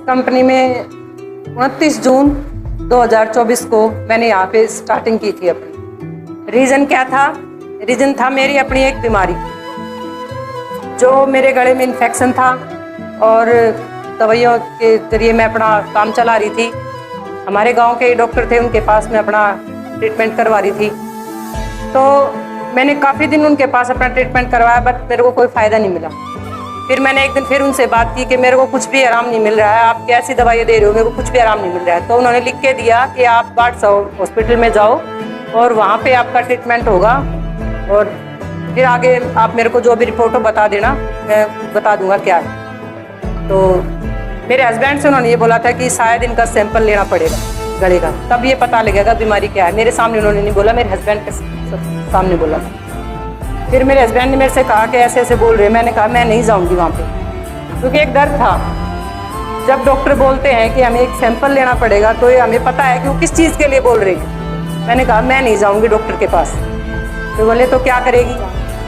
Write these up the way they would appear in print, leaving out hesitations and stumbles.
Company में 29 जून 2024 को मैंने यहाँ पे स्टार्टिंग की थी अपनी। रीज़न क्या था? रीज़न था मेरी अपनी एक बीमारी, जो मेरे गले में इन्फेक्शन था और दवाइयों के जरिए मैं अपना काम चला रही थी। हमारे गांव के डॉक्टर थे, उनके पास मैं अपना ट्रीटमेंट करवा रही थी। तो मैंने काफ़ी दिन उनके पास अपना ट्रीटमेंट करवाया, बट मेरे को कोई फ़ायदा नहीं मिला। फिर मैंने एक दिन फिर उनसे बात की कि मेरे को कुछ भी आराम नहीं मिल रहा है, आप कैसी दवाइयाँ दे रहे हो, मेरे को कुछ भी आराम नहीं मिल रहा है। तो उन्होंने लिख के दिया कि आप बाटसा हॉस्पिटल में जाओ और वहाँ पे आपका ट्रीटमेंट होगा और फिर आगे आप मेरे को जो भी रिपोर्ट हो बता देना, मैं बता दूंगा क्या है। तो मेरे हस्बैंड से उन्होंने ये बोला था कि शायद इनका सैंपल लेना पड़ेगा गले का, तब ये पता लगेगा बीमारी क्या है। मेरे सामने उन्होंने नहीं बोला, मेरे हस्बैंड के सामने बोला। फिर मेरे हस्बैंड ने मेरे से कहा कि ऐसे ऐसे बोल रहे हैं। मैंने कहा मैं नहीं जाऊंगी वहाँ पे, क्योंकि एक डर था। जब डॉक्टर बोलते हैं कि हमें एक सैंपल लेना पड़ेगा तो ये हमें पता है कि वो किस चीज़ के लिए बोल रहे हैं। मैंने कहा मैं नहीं जाऊंगी डॉक्टर के पास। तो बोले तो क्या करेगी?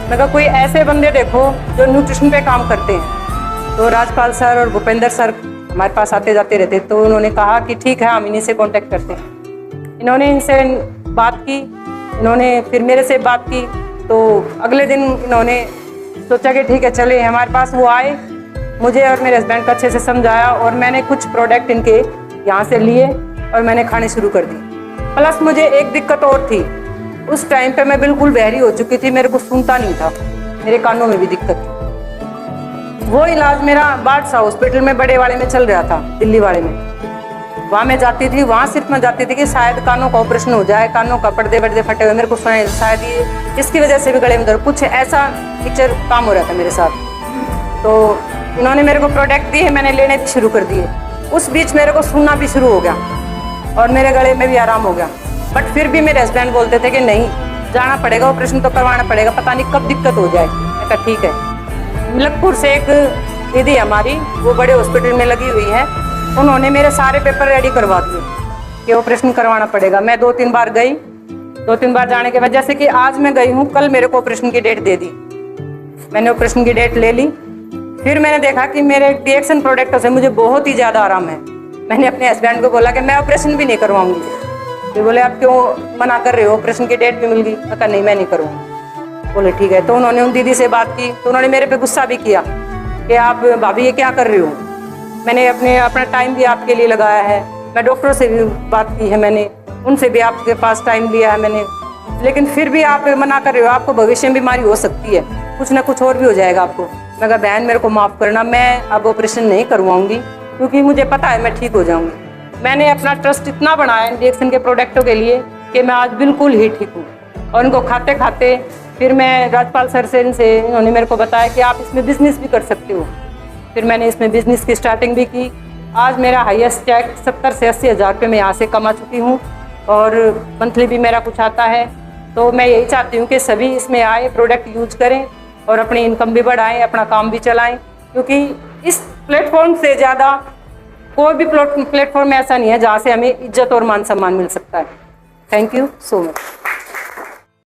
मैं कहा कोई ऐसे बंदे देखो जो न्यूट्रिशन पे काम करते हैं। तो राजपाल सर और भूपेंद्र सर हमारे पास आते जाते रहते। तो उन्होंने कहा कि ठीक है, हम इन्हीं से कांटेक्ट करते हैं। इन्होंने इनसे बात की, इन्होंने फिर मेरे से बात की। तो अगले दिन इन्होंने सोचा कि ठीक है चले हमारे पास। वो आए, मुझे और मेरे हस्बैंड को अच्छे से समझाया और मैंने कुछ प्रोडक्ट इनके यहाँ से लिए और मैंने खाने शुरू कर दी। प्लस मुझे एक दिक्कत और थी, उस टाइम पे मैं बिल्कुल बहरी हो चुकी थी, मेरे को सुनता नहीं था, मेरे कानों में भी दिक्कत थी। वो इलाज मेरा बाटसा हॉस्पिटल में बड़े वाले में चल रहा था, दिल्ली वाले में। वहाँ मैं जाती थी, वहाँ सिर्फ मैं जाती थी कि शायद कानों का ऑपरेशन हो जाए, कानों का पर्दे वर्दे फटे हुए मेरे को सुनाए, शायद ये इसकी वजह से भी गले में दर्द, कुछ ऐसा पिक्चर काम हो रहा था मेरे साथ। तो इन्होंने मेरे को प्रोडक्ट दिए, मैंने लेने भी शुरू कर दिए। उस बीच मेरे को सुनना भी शुरू हो गया और मेरे गले में भी आराम हो गया। बट फिर भी मेरे हस्बैंड बोलते थे कि नहीं जाना पड़ेगा, ऑपरेशन तो करवाना पड़ेगा, पता नहीं कब दिक्कत हो जाए। मैं कहा ठीक है। मिलकपुर से एक दीदी हमारी, वो बड़े हॉस्पिटल में लगी हुई है, उन्होंने मेरे सारे पेपर रेडी करवा दिए कि ऑपरेशन करवाना पड़ेगा। मैं 2-3 बार गई, 2-3 बार जाने के बाद, जैसे कि आज मैं गई हूँ, कल मेरे को ऑपरेशन की डेट दे दी। मैंने ऑपरेशन की डेट ले ली। फिर मैंने देखा कि मेरे रिएक्शन प्रोडक्टों से मुझे बहुत ही ज़्यादा आराम है। मैंने अपने हस्बैंड को बोला कि मैं ऑपरेशन भी नहीं करवाऊंगी। फिर बोले आप क्यों मना कर रहे हो, ऑपरेशन की डेट भी मिल गई। मैं कहा नहीं मैं नहीं करूँगी। बोले ठीक है। तो उन्होंने उन दीदी से बात की, तो उन्होंने मेरे पे गुस्सा भी किया कि आप भाभी ये क्या कर रही हो, मैंने अपना टाइम भी आपके लिए लगाया है। मैं डॉक्टरों से भी बात की है, मैंने उनसे भी आपके पास टाइम लिया है मैंने, लेकिन फिर भी आप मना कर रहे हो, आपको भविष्य में बीमारी हो सकती है, कुछ ना कुछ और भी हो जाएगा आपको। मैं कहा बहन मेरे को माफ़ करना, मैं अब ऑपरेशन नहीं करवाऊंगी, क्योंकि मुझे पता है मैं ठीक हो जाऊंगी। मैंने अपना ट्रस्ट इतना बढ़ाया इंजेक्शन के प्रोडक्टों के लिए कि मैं आज बिल्कुल ही ठीक हूँ। और उनको खाते खाते फिर मैं राजपाल सर से इन्होंने मेरे को बताया कि आप इसमें बिजनेस भी कर सकते हो। फिर मैंने इसमें बिजनेस की स्टार्टिंग भी की। आज मेरा हाईएस्ट चेक 70 से 80 हज़ार रुपये मैं यहाँ से कमा चुकी हूँ और मंथली भी मेरा कुछ आता है। तो मैं यही चाहती हूँ कि सभी इसमें आए, प्रोडक्ट यूज करें और अपनी इनकम भी बढ़ाएं, अपना काम भी चलाएं, क्योंकि इस प्लेटफॉर्म से ज़्यादा कोई भी प्लेटफॉर्म ऐसा नहीं है जहाँ से हमें इज्जत और मान सम्मान मिल सकता है। Thank you so much.